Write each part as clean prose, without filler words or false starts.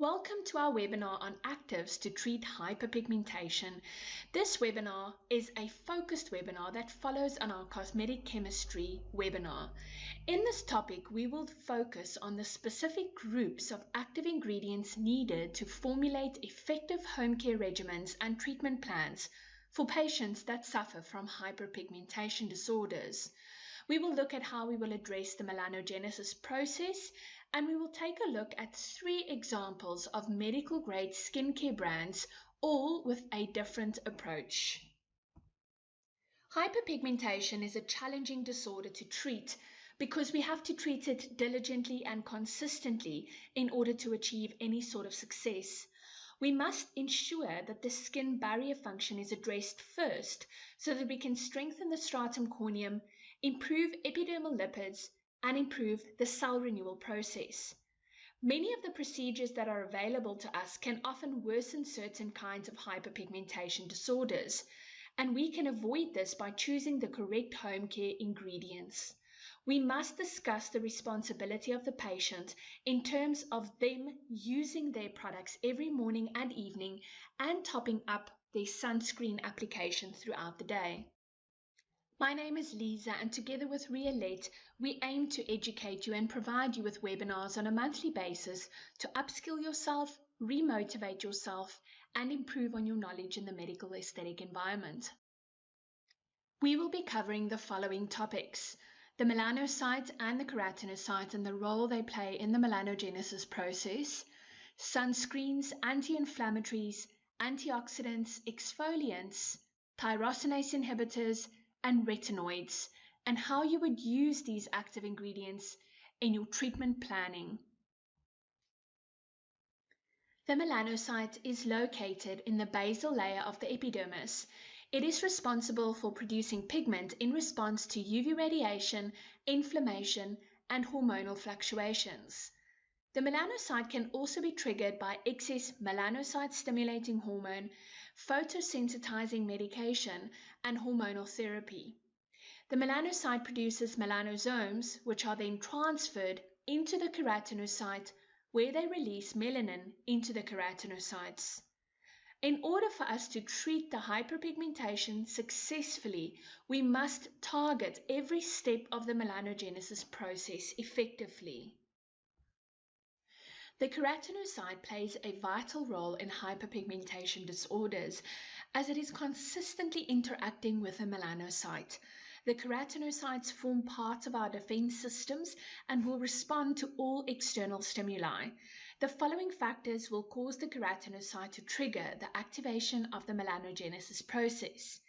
Welcome to our webinar on actives to treat hyperpigmentation. This webinar is a focused webinar that follows on our cosmetic chemistry webinar. In this topic, we will focus on the specific groups of active ingredients needed to formulate effective home care regimens and treatment plans for patients that suffer from hyperpigmentation disorders. We will look at how we will address the melanogenesis process, and we will take a look at 3 examples of medical-grade skincare brands, all with a different approach. Hyperpigmentation is a challenging disorder to treat because we have to treat it diligently and consistently in order to achieve any sort of success. We must ensure that the skin barrier function is addressed first so that we can strengthen the stratum corneum, improve epidermal lipids, and improve the cell renewal process. Many of the procedures that are available to us can often worsen certain kinds of hyperpigmentation disorders, and we can avoid this by choosing the correct home care ingredients. We must discuss the responsibility of the patient in terms of them using their products every morning and evening and topping up their sunscreen application throughout the day. My name is Lisa, and together with Riolette, we aim to educate you and provide you with webinars on a monthly basis to upskill yourself, remotivate yourself, and improve on your knowledge in the medical aesthetic environment. We will be covering the following topics: the melanocytes and the keratinocytes and the role they play in the melanogenesis process, sunscreens, anti-inflammatories, antioxidants, exfoliants, tyrosinase inhibitors, and retinoids, and how you would use these active ingredients in your treatment planning. The melanocyte is located in the basal layer of the epidermis. It is responsible for producing pigment in response to UV radiation, inflammation, and hormonal fluctuations. The melanocyte can also be triggered by excess melanocyte-stimulating hormone, photosensitizing medication, and hormonal therapy. The melanocyte produces melanosomes, which are then transferred into the keratinocyte, where they release melanin into the keratinocytes. In order for us to treat the hyperpigmentation successfully, we must target every step of the melanogenesis process effectively. The keratinocyte plays a vital role in hyperpigmentation disorders as it is consistently interacting with the melanocyte. The keratinocytes form part of our defense systems and will respond to all external stimuli. The following factors will cause the keratinocyte to trigger the activation of the melanogenesis process.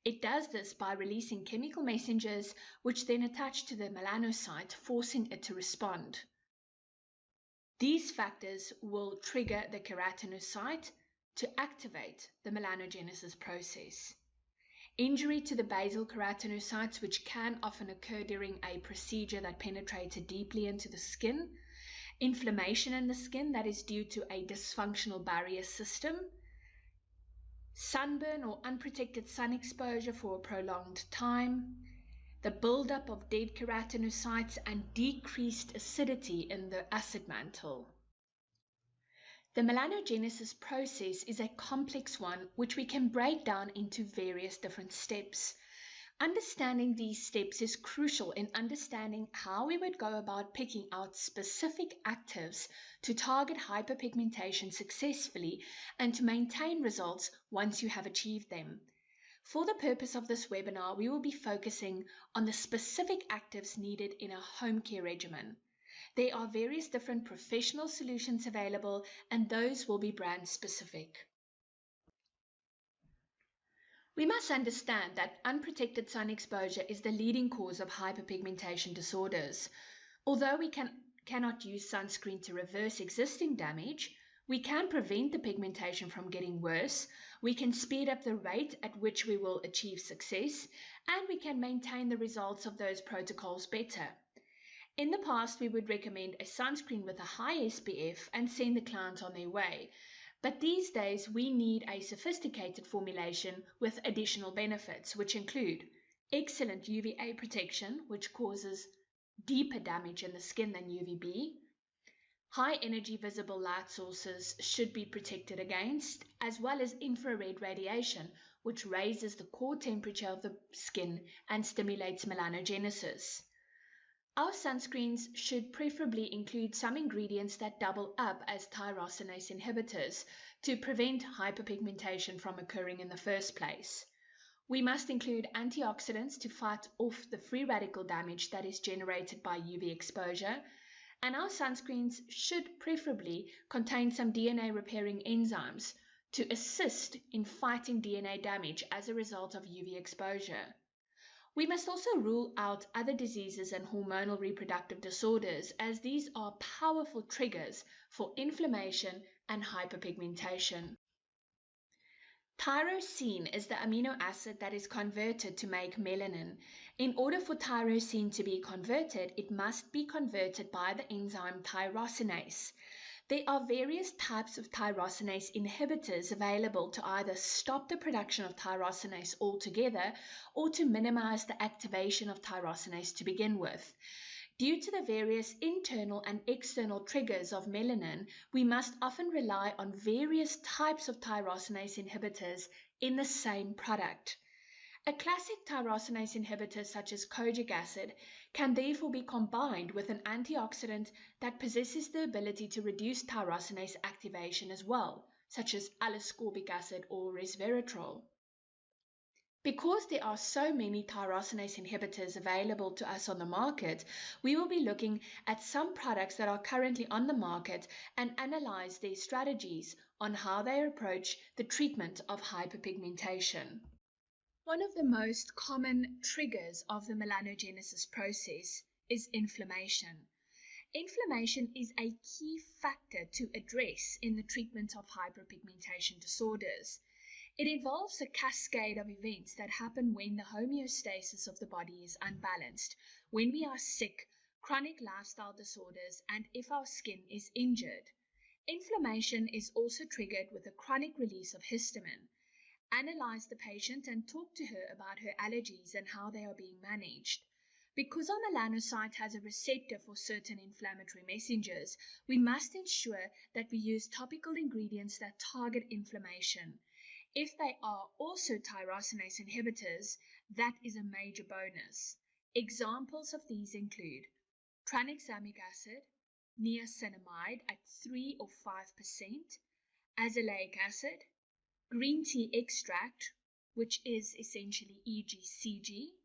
It does this by releasing chemical messengers which then attach to the melanocyte, forcing it to respond. These factors will trigger the keratinocyte to activate the melanogenesis process. Injury to the basal keratinocytes, which can often occur during a procedure that penetrated deeply into the skin. Inflammation in the skin that is due to a dysfunctional barrier system. Sunburn or unprotected sun exposure for a prolonged time. The buildup of dead keratinocytes and decreased acidity in the acid mantle. The melanogenesis process is a complex one which we can break down into various different steps. Understanding these steps is crucial in understanding how we would go about picking out specific actives to target hyperpigmentation successfully and to maintain results once you have achieved them. For the purpose of this webinar, we will be focusing on the specific actives needed in a home care regimen. There are various different professional solutions available, and those will be brand specific. We must understand that unprotected sun exposure is the leading cause of hyperpigmentation disorders. Although we cannot use sunscreen to reverse existing damage, we can prevent the pigmentation from getting worse, we can speed up the rate at which we will achieve success, and we can maintain the results of those protocols better. In the past, we would recommend a sunscreen with a high SPF and send the client on their way. But these days, we need a sophisticated formulation with additional benefits, which include excellent UVA protection, which causes deeper damage in the skin than UVB, High energy visible light sources should be protected against, as well as infrared radiation, which raises the core temperature of the skin and stimulates melanogenesis. Our sunscreens should preferably include some ingredients that double up as tyrosinase inhibitors to prevent hyperpigmentation from occurring in the first place. We must include antioxidants to fight off the free radical damage that is generated by UV exposure, and our sunscreens should preferably contain some DNA repairing enzymes to assist in fighting DNA damage as a result of UV exposure. We must also rule out other diseases and hormonal reproductive disorders, as these are powerful triggers for inflammation and hyperpigmentation. Tyrosine is the amino acid that is converted to make melanin. In order for tyrosine to be converted, it must be converted by the enzyme tyrosinase. There are various types of tyrosinase inhibitors available to either stop the production of tyrosinase altogether or to minimize the activation of tyrosinase to begin with. Due to the various internal and external triggers of melanin, we must often rely on various types of tyrosinase inhibitors in the same product. A classic tyrosinase inhibitor such as kojic acid can therefore be combined with an antioxidant that possesses the ability to reduce tyrosinase activation as well, such as L-ascorbic acid or resveratrol. Because there are so many tyrosinase inhibitors available to us on the market, we will be looking at some products that are currently on the market and analyze their strategies on how they approach the treatment of hyperpigmentation. One of the most common triggers of the melanogenesis process is inflammation. Inflammation is a key factor to address in the treatment of hyperpigmentation disorders. It involves a cascade of events that happen when the homeostasis of the body is unbalanced, when we are sick, chronic lifestyle disorders, and if our skin is injured. Inflammation is also triggered with a chronic release of histamine. Analyze the patient and talk to her about her allergies and how they are being managed. Because our melanocyte has a receptor for certain inflammatory messengers, we must ensure that we use topical ingredients that target inflammation. If they are also tyrosinase inhibitors, that is a major bonus. Examples of these include tranexamic acid, niacinamide at 3 or 5%, azelaic acid, green tea extract, which is essentially EGCG,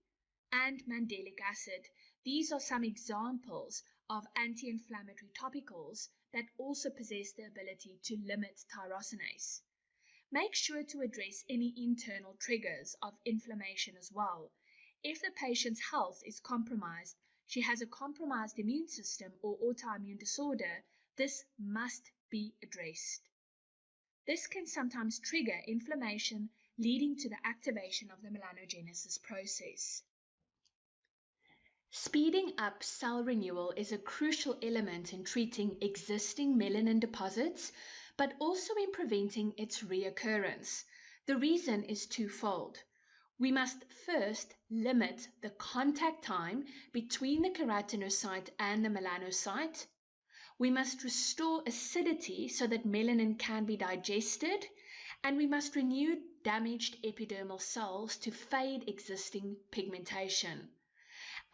and mandelic acid. These are some examples of anti-inflammatory topicals that also possess the ability to limit tyrosinase. Make sure to address any internal triggers of inflammation as well. If the patient's health is compromised, she has a compromised immune system or autoimmune disorder, this must be addressed. This can sometimes trigger inflammation, leading to the activation of the melanogenesis process. Speeding up cell renewal is a crucial element in treating existing melanin deposits, but also in preventing its reoccurrence. The reason is twofold. We must first limit the contact time between the keratinocyte and the melanocyte. We must restore acidity so that melanin can be digested, and we must renew damaged epidermal cells to fade existing pigmentation.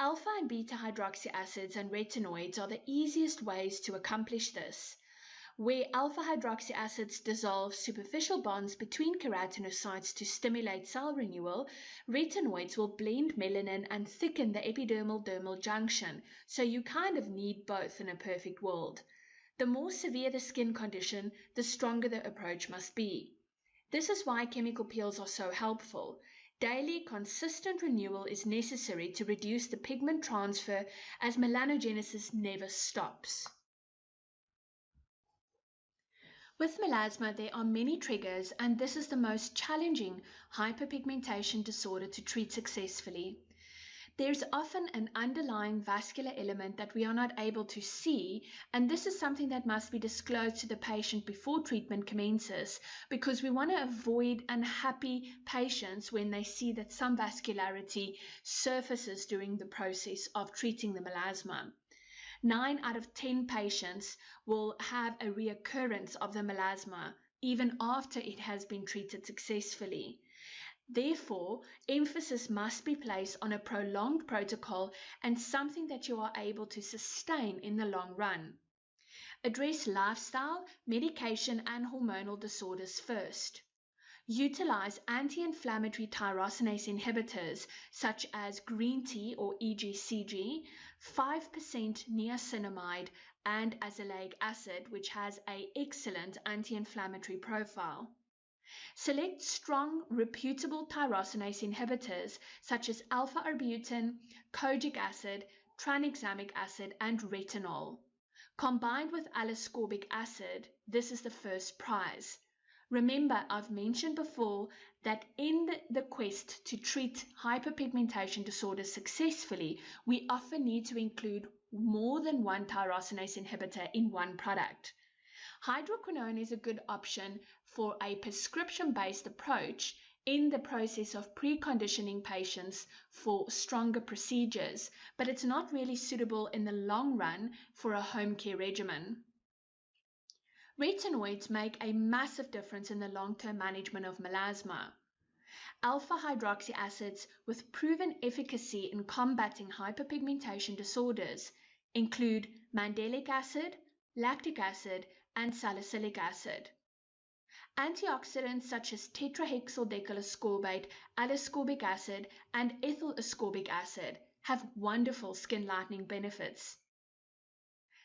Alpha and beta hydroxy acids and retinoids are the easiest ways to accomplish this. Where alpha hydroxy acids dissolve superficial bonds between keratinocytes to stimulate cell renewal, retinoids will blend melanin and thicken the epidermal-dermal junction, so you kind of need both in a perfect world. The more severe the skin condition, the stronger the approach must be. This is why chemical peels are so helpful. Daily, consistent renewal is necessary to reduce the pigment transfer, as melanogenesis never stops. With melasma, there are many triggers, and this is the most challenging hyperpigmentation disorder to treat successfully. There's often an underlying vascular element that we are not able to see, and this is something that must be disclosed to the patient before treatment commences, because we want to avoid unhappy patients when they see that some vascularity surfaces during the process of treating the melasma. 9 out of 10 patients will have a reoccurrence of the melasma even after it has been treated successfully. Therefore, emphasis must be placed on a prolonged protocol and something that you are able to sustain in the long run. Address lifestyle, medication, and hormonal disorders first. Utilize anti-inflammatory tyrosinase inhibitors such as green tea or EGCG, 5% niacinamide, and azelaic acid, which has an excellent anti-inflammatory profile. Select strong, reputable tyrosinase inhibitors such as alpha-arbutin, kojic acid, tranexamic acid, and retinol. Combined with L-ascorbic acid, this is the first prize. Remember, I've mentioned before that in the quest to treat hyperpigmentation disorders successfully, we often need to include more than one tyrosinase inhibitor in one product. Hydroquinone is a good option for a prescription-based approach in the process of preconditioning patients for stronger procedures, but it's not really suitable in the long run for a home care regimen. Retinoids make a massive difference in the long-term management of melasma. Alpha-hydroxy acids with proven efficacy in combating hyperpigmentation disorders include mandelic acid, lactic acid, and salicylic acid. Antioxidants such as tetrahexyldecylascorbate, L-ascorbic acid, and ethyl ascorbic acid have wonderful skin lightening benefits.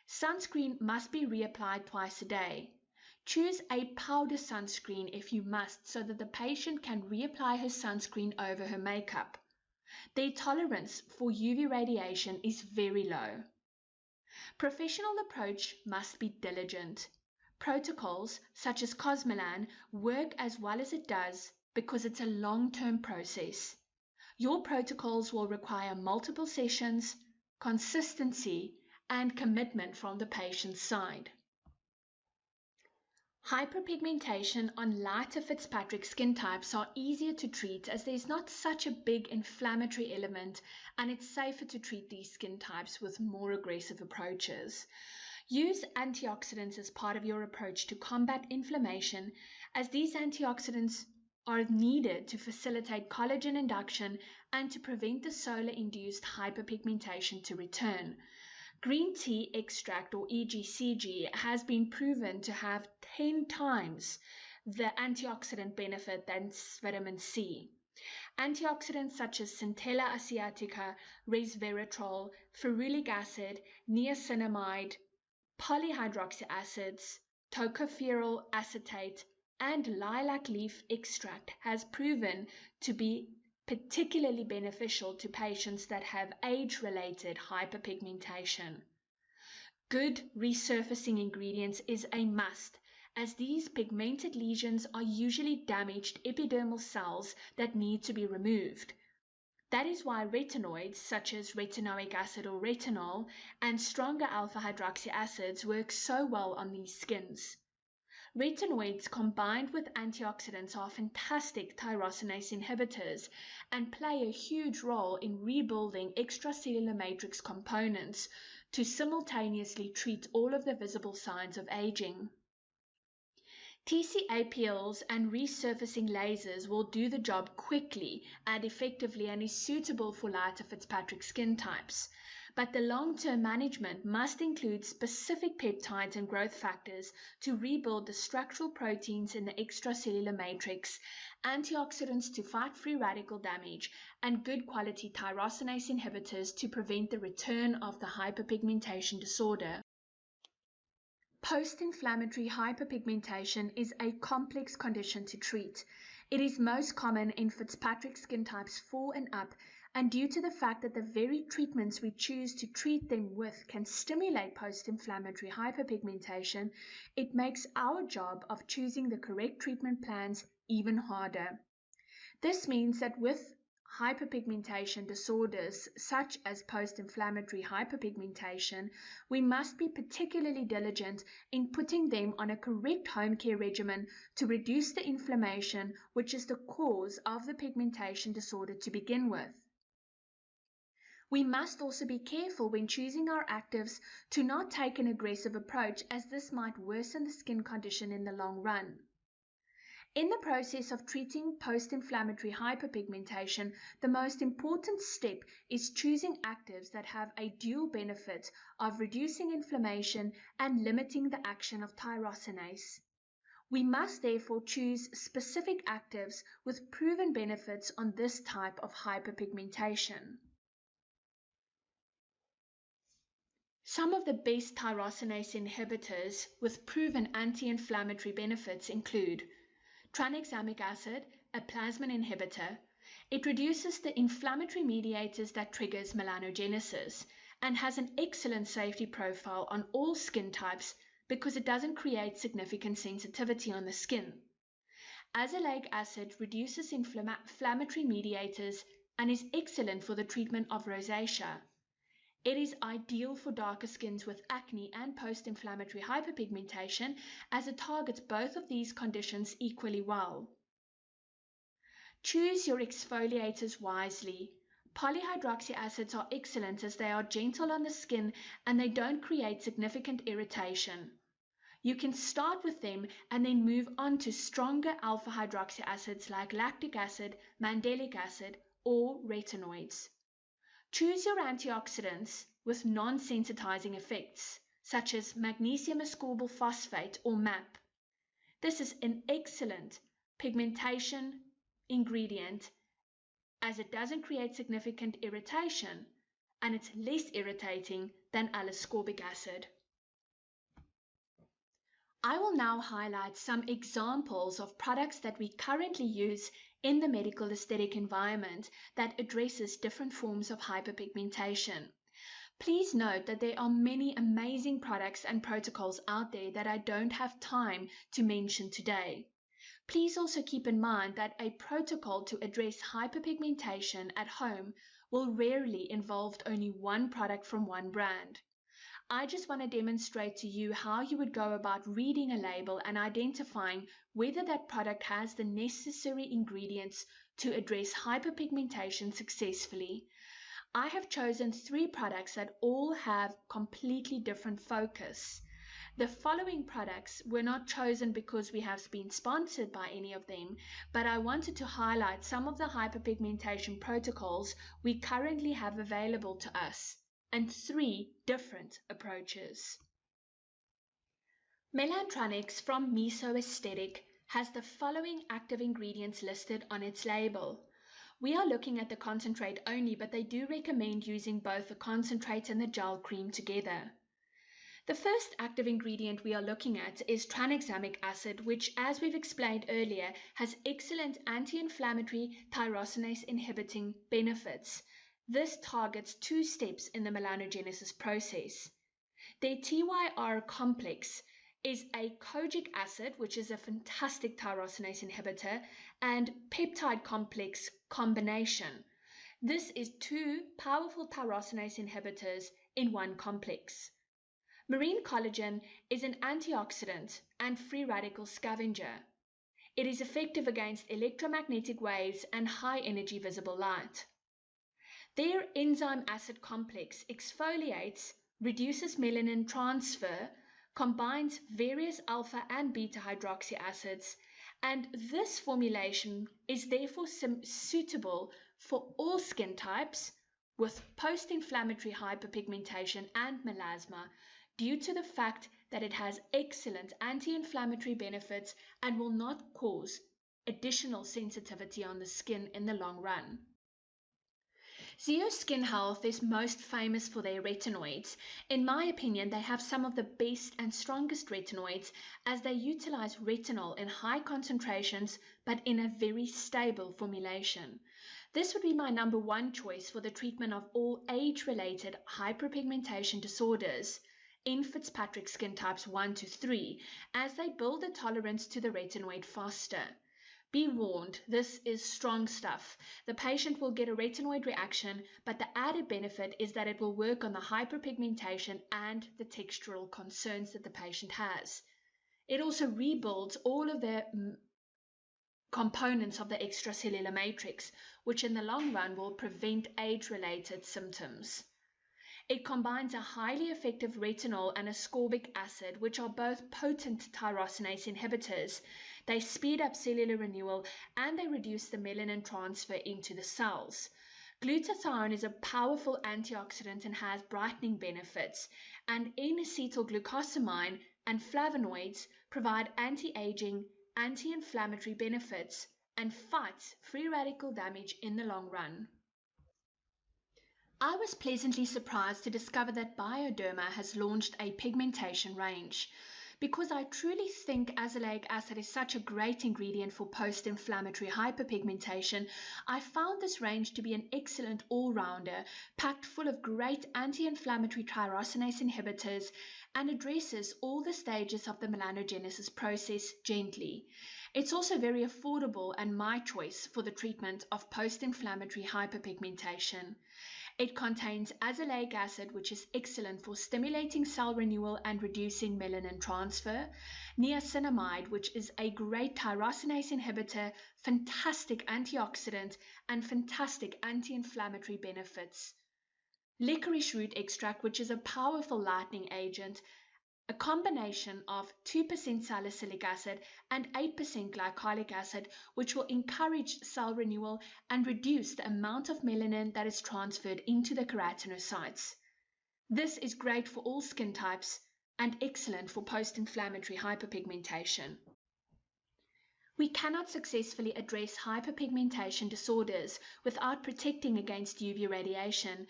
Sunscreen must be reapplied twice a day. Choose a powder sunscreen if you must, so that the patient can reapply her sunscreen over her makeup. Their tolerance for UV radiation is very low. Professional approach must be diligent. Protocols such as Cosmelan work as well as it does because it's a long-term process. Your protocols will require multiple sessions, consistency, and commitment from the patient's side. Hyperpigmentation on lighter Fitzpatrick skin types are easier to treat as there's not such a big inflammatory element, and it's safer to treat these skin types with more aggressive approaches. Use antioxidants as part of your approach to combat inflammation, as these antioxidants are needed to facilitate collagen induction and to prevent the solar-induced hyperpigmentation to return. Green tea extract or EGCG has been proven to have 10 times the antioxidant benefit than vitamin C. Antioxidants such as Centella asiatica, resveratrol, ferulic acid, niacinamide, polyhydroxy acids, tocopherol acetate, and lilac leaf extract has proven to be particularly beneficial to patients that have age-related hyperpigmentation. Good resurfacing ingredients is a must, as these pigmented lesions are usually damaged epidermal cells that need to be removed. That is why retinoids such as retinoic acid or retinol and stronger alpha-hydroxy acids work so well on these skins. Retinoids combined with antioxidants are fantastic tyrosinase inhibitors and play a huge role in rebuilding extracellular matrix components to simultaneously treat all of the visible signs of aging. TCA peels and resurfacing lasers will do the job quickly and effectively and is suitable for lighter Fitzpatrick skin types. But the long-term management must include specific peptides and growth factors to rebuild the structural proteins in the extracellular matrix, antioxidants to fight free radical damage, and good quality tyrosinase inhibitors to prevent the return of the hyperpigmentation disorder. Post-inflammatory hyperpigmentation is a complex condition to treat. It is most common in Fitzpatrick skin types 4 and up, and due to the fact that the very treatments we choose to treat them with can stimulate post-inflammatory hyperpigmentation, it makes our job of choosing the correct treatment plans even harder. This means that with hyperpigmentation disorders such as post-inflammatory hyperpigmentation, we must be particularly diligent in putting them on a correct home care regimen to reduce the inflammation, which is the cause of the pigmentation disorder to begin with. We must also be careful when choosing our actives to not take an aggressive approach, as this might worsen the skin condition in the long run. In the process of treating post-inflammatory hyperpigmentation, the most important step is choosing actives that have a dual benefit of reducing inflammation and limiting the action of tyrosinase. We must therefore choose specific actives with proven benefits on this type of hyperpigmentation. Some of the best tyrosinase inhibitors with proven anti-inflammatory benefits include tranexamic acid, a plasmin inhibitor. It reduces the inflammatory mediators that triggers melanogenesis and has an excellent safety profile on all skin types because it doesn't create significant sensitivity on the skin. Azelaic acid reduces inflammatory mediators and is excellent for the treatment of rosacea. It is ideal for darker skins with acne and post-inflammatory hyperpigmentation, as it targets both of these conditions equally well. Choose your exfoliators wisely. Polyhydroxy acids are excellent as they are gentle on the skin and they don't create significant irritation. You can start with them and then move on to stronger alpha hydroxy acids like lactic acid, mandelic acid, or retinoids. Choose your antioxidants with non-sensitizing effects, such as magnesium ascorbyl phosphate or MAP. This is an excellent pigmentation ingredient as it doesn't create significant irritation and it's less irritating than L-ascorbic acid. I will now highlight some examples of products that we currently use in the medical aesthetic environment that addresses different forms of hyperpigmentation. Please note that there are many amazing products and protocols out there that I don't have time to mention today. Please also keep in mind that a protocol to address hyperpigmentation at home will rarely involve only one product from one brand. I just want to demonstrate to you how you would go about reading a label and identifying whether that product has the necessary ingredients to address hyperpigmentation successfully. I have chosen 3 products that all have completely different focus. The following products were not chosen because we have been sponsored by any of them, but I wanted to highlight some of the hyperpigmentation protocols we currently have available to us, and 3 different approaches. Melanogenesis from Meso Aesthetic has the following active ingredients listed on its label. We are looking at the concentrate only, but they do recommend using both the concentrate and the gel cream together. The first active ingredient we are looking at is tranexamic acid, which, as we've explained earlier, has excellent anti-inflammatory tyrosinase inhibiting benefits. This targets 2 steps in the melanogenesis process. Their TYR complex is a kojic acid, which is a fantastic tyrosinase inhibitor, and peptide complex combination. This is 2 powerful tyrosinase inhibitors in one complex. Marine collagen is an antioxidant and free radical scavenger. It is effective against electromagnetic waves and high energy visible light. Their enzyme acid complex exfoliates, reduces melanin transfer, combines various alpha and beta hydroxy acids, and this formulation is therefore suitable for all skin types with post-inflammatory hyperpigmentation and melasma, due to the fact that it has excellent anti-inflammatory benefits and will not cause additional sensitivity on the skin in the long run. Zeo Skin Health is most famous for their retinoids. In my opinion, they have some of the best and strongest retinoids, as they utilize retinol in high concentrations but in a very stable formulation. This would be my number 1 choice for the treatment of all age-related hyperpigmentation disorders in Fitzpatrick skin types 1 to 3, as they build a tolerance to the retinoid faster. Be warned, this is strong stuff. The patient will get a retinoid reaction, but the added benefit is that it will work on the hyperpigmentation and the textural concerns that the patient has. It also rebuilds all of the components of the extracellular matrix, which in the long run will prevent age-related symptoms. It combines a highly effective retinol and ascorbic acid, which are both potent tyrosinase inhibitors. They speed up cellular renewal and they reduce the melanin transfer into the cells. Glutathione is a powerful antioxidant and has brightening benefits, and N-acetylglucosamine and flavonoids provide anti-aging, anti-inflammatory benefits and fight free radical damage in the long run. I was pleasantly surprised to discover that Bioderma has launched a pigmentation range. Because I truly think azelaic acid is such a great ingredient for post-inflammatory hyperpigmentation, I found this range to be an excellent all-rounder, packed full of great anti-inflammatory tyrosinase inhibitors and addresses all the stages of the melanogenesis process gently. It's also very affordable and my choice for the treatment of post-inflammatory hyperpigmentation. It contains azelaic acid, which is excellent for stimulating cell renewal and reducing melanin transfer, niacinamide, which is a great tyrosinase inhibitor, fantastic antioxidant, and fantastic anti-inflammatory benefits, licorice root extract, which is a powerful lightening agent, a combination of 2% salicylic acid and 8% glycolic acid, which will encourage cell renewal and reduce the amount of melanin that is transferred into the keratinocytes. This is great for all skin types and excellent for post-inflammatory hyperpigmentation. We cannot successfully address hyperpigmentation disorders without protecting against UV radiation.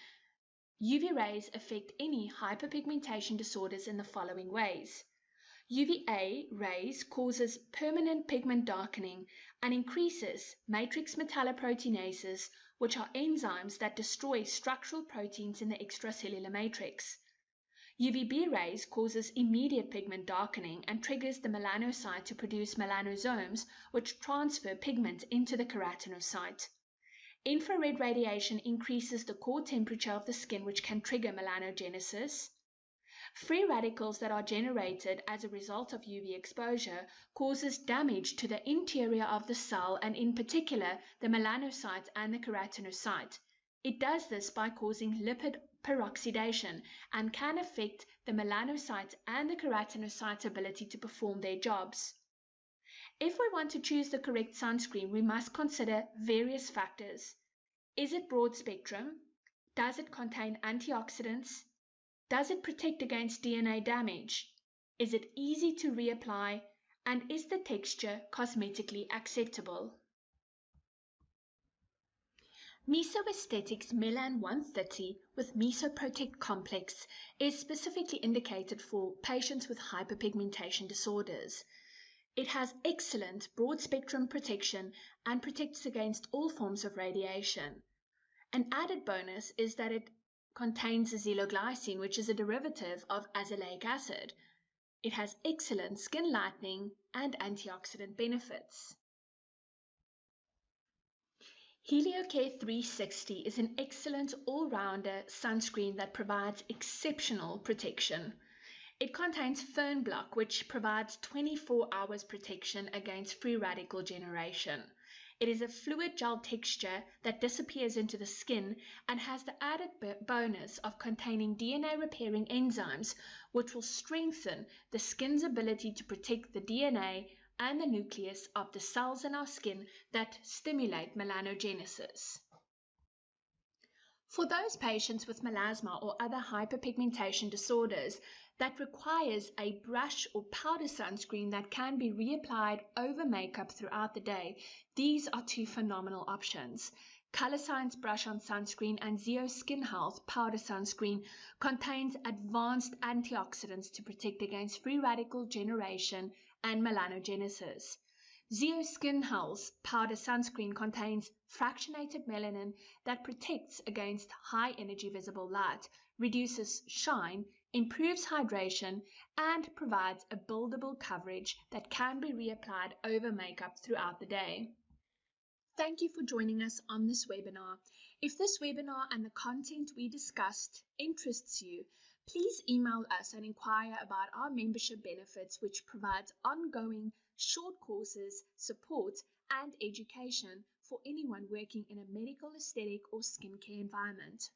UV rays affect any hyperpigmentation disorders in the following ways. UVA rays causes permanent pigment darkening and increases matrix metalloproteinases, which are enzymes that destroy structural proteins in the extracellular matrix. UVB rays causes immediate pigment darkening and triggers the melanocyte to produce melanosomes, which transfer pigment into the keratinocyte. Infrared radiation increases the core temperature of the skin, which can trigger melanogenesis. Free radicals that are generated as a result of UV exposure causes damage to the interior of the cell and in particular the melanocyte and the keratinocyte. It does this by causing lipid peroxidation and can affect the melanocyte and the keratinocyte's ability to perform their jobs. If we want to choose the correct sunscreen, we must consider various factors. Is it broad spectrum? Does it contain antioxidants? Does it protect against DNA damage? Is it easy to reapply? And is the texture cosmetically acceptable? Mesoaesthetics Melan 130 with Mesoprotect Complex is specifically indicated for patients with hyperpigmentation disorders. It has excellent broad-spectrum protection and protects against all forms of radiation. An added bonus is that it contains xyloglycine, which is a derivative of azelaic acid. It has excellent skin lightening and antioxidant benefits. HelioCare 360 is an excellent all-rounder sunscreen that provides exceptional protection. It contains Fern Block, which provides 24 hours protection against free radical generation. It is a fluid gel texture that disappears into the skin and has the added bonus of containing DNA repairing enzymes, which will strengthen the skin's ability to protect the DNA and the nucleus of the cells in our skin that stimulate melanogenesis. For those patients with melasma or other hyperpigmentation disorders that requires a brush or powder sunscreen that can be reapplied over makeup throughout the day, these are two phenomenal options. Color Science Brush On Sunscreen and Zeo Skin Health Powder Sunscreen contains advanced antioxidants to protect against free radical generation and melanogenesis. Zeo Skin Health's powder sunscreen contains fractionated melanin that protects against high energy visible light, reduces shine, improves hydration, and provides a buildable coverage that can be reapplied over makeup throughout the day. Thank you for joining us on this webinar. If this webinar and the content we discussed interests you, please email us and inquire about our membership benefits, which provides ongoing short courses, support, and education for anyone working in a medical, aesthetic, or skincare environment.